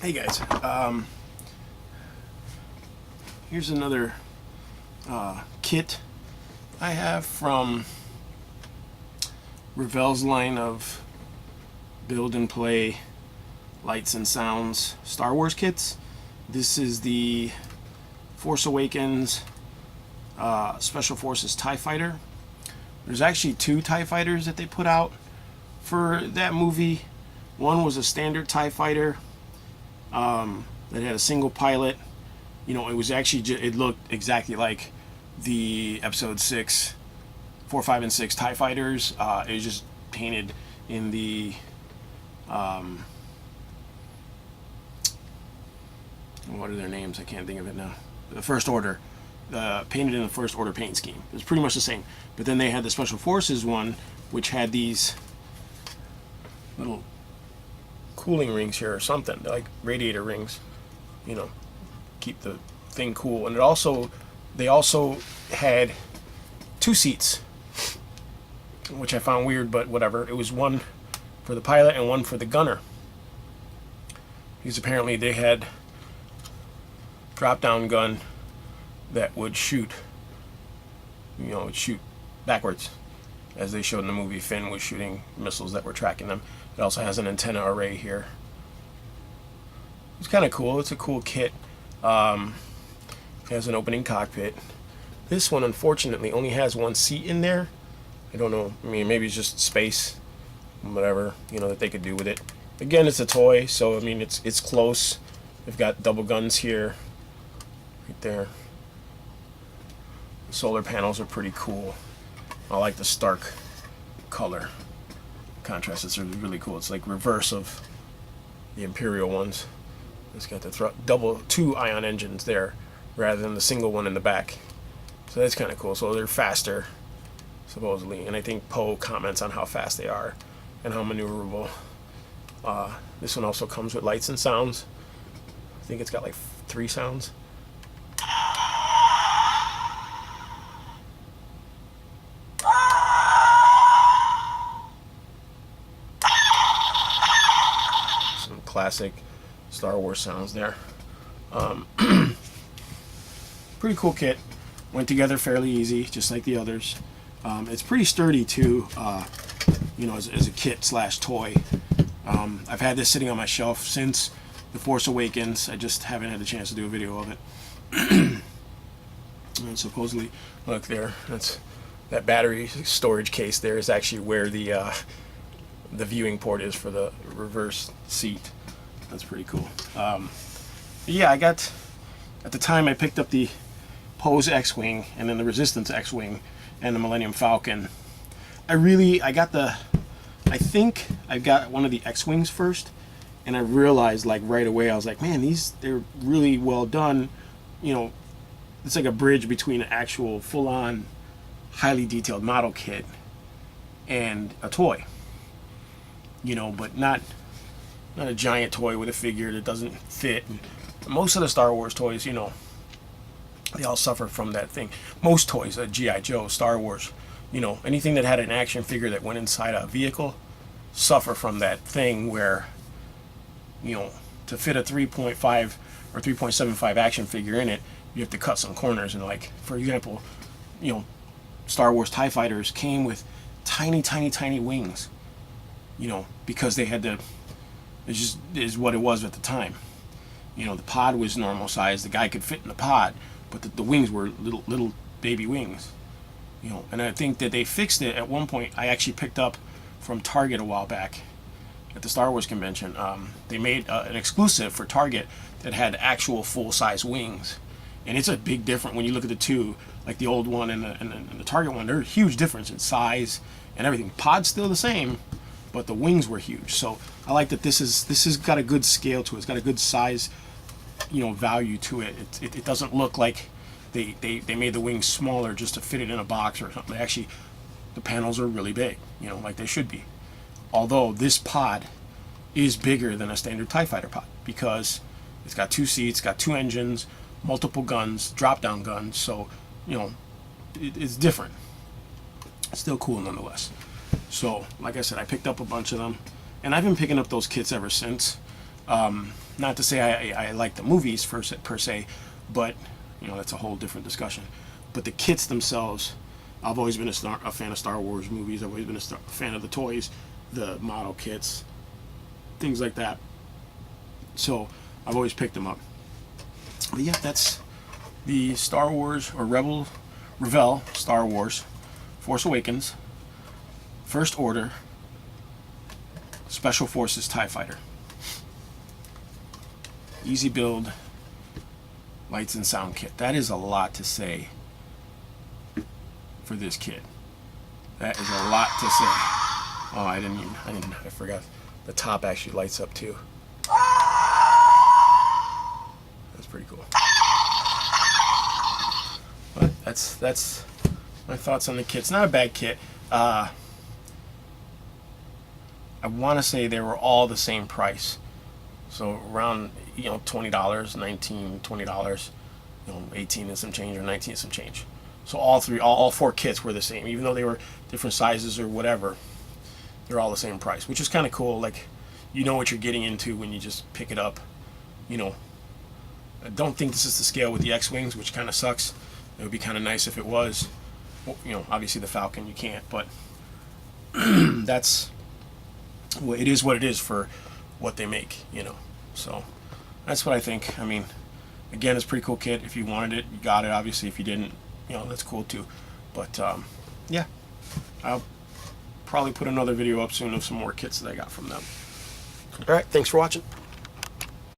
Hey guys, here's another kit I have from Revell's line of build and play lights and sounds Star Wars kits. This is the Force Awakens Special Forces TIE Fighter. There's actually two TIE Fighters that they put out for that movie. One was a standard TIE Fighter that had a single pilot. You know, it was actually it looked exactly like the Episode 6, 4, 5, and 6 TIE Fighters. It was just painted in the what are their names? I can't think of it now. The First Order. Painted in the First Order paint scheme. It was pretty much the same. But then they had the Special Forces one, which had these little cooling rings here or something, like radiator rings, you know, keep the thing cool. And they also had two seats, which I found weird, but whatever. It was one for the pilot and one for the gunner, because apparently they had drop-down gun that would shoot, shoot backwards, as they showed in the movie. Finn was shooting missiles that were tracking them. It also has an antenna array here. It's kind of cool. It's a cool kit. It has an opening cockpit. This one, unfortunately, only has one seat in there. I don't know. I mean, maybe it's just space, whatever, that they could do with it. Again, it's a toy, so I mean, it's close. They've got double guns here, right there. The solar panels are pretty cool. I like the stark color contrast. It's really cool. It's like reverse of the Imperial ones. It's got the two ion engines there rather than the single one in the back. So that's kind of cool. So they're faster, supposedly. And I think Poe comments on how fast they are and how maneuverable. This one also comes with lights and sounds. I think it's got like 3 sounds. Some classic Star Wars sounds there. Pretty cool kit. Went together fairly easy, just like the others. It's pretty sturdy too, as a kit slash toy. I've had this sitting on my shelf since The Force Awakens. I just haven't had the chance to do a video of it. And supposedly, look there, that battery storage case there is actually where the viewing port is for the reverse seat. That's pretty cool. Yeah, at the time I picked up the Poe's X-Wing and then the Resistance X-Wing and the Millennium Falcon. I think I got one of the X-Wings first, and I realized like right away, I was like, man, they're really well done. It's like a bridge between an actual full-on highly detailed model kit and a toy. But not a giant toy with a figure that doesn't fit. Most of the Star Wars toys, they all suffer from that thing. Most toys, G.I. Joe, Star Wars, anything that had an action figure that went inside a vehicle suffer from that thing where, to fit a 3.5 or 3.75 action figure in it, you have to cut some corners. And like, for example, Star Wars TIE Fighters came with tiny, tiny, tiny wings, because they had to, it just is what it was at the time. The pod was normal size. The guy could fit in the pod, but the wings were little baby wings. And I think that they fixed it at one point. I actually picked up from Target a while back at the Star Wars convention. They made an exclusive for Target that had actual full-size wings. And it's a big difference when you look at the two, like the old one and the Target one. There's a huge difference in size and everything. Pod's still the same, but the wings were huge. So I like that this has got a good scale to it. It's got a good size, value to it. It doesn't look like they made the wings smaller just to fit it in a box or something. Actually, the panels are really big, like they should be. Although this pod is bigger than a standard TIE Fighter pod because it's got 2 seats, got 2 engines, multiple guns, drop-down guns. So, it's different. It's still cool nonetheless. So, like I said, I picked up a bunch of them, and I've been picking up those kits ever since. Not to say I like the movies per se, but you know, that's a whole different discussion. But the kits themselves, I've always been a fan of Star Wars movies. I've always been a fan of the toys, the model kits, things like that. So I've always picked them up. But yeah, that's the Star Wars or Revell Star Wars Force Awakens First Order Special Forces TIE Fighter. Easy build, lights and sound kit. That is a lot to say for this kit. That is a lot to say. Oh, I forgot. The top actually lights up too. That's pretty cool. But that's my thoughts on the kit. It's not a bad kit. I want to say they were all the same price. So around, you know, $20, $19, $20, you know, 18 and some change or 19 and some change. So all four kits were the same, even though they were different sizes or whatever. They're all the same price, which is kind of cool. Like, you know what you're getting into when you just pick it up. You know, I don't think this is the scale with the X-Wings, which kind of sucks. It would be kind of nice if it was. Well, you know, obviously the Falcon you can't, but that's, well, it is what it is for what they make, you know. So that's what I think. I mean, again, it's a pretty cool kit. If you wanted it, you got it. Obviously, if you didn't, you know, that's cool too. But yeah, I'll probably put another video up soon of some more kits that I got from them. All right, thanks for watching.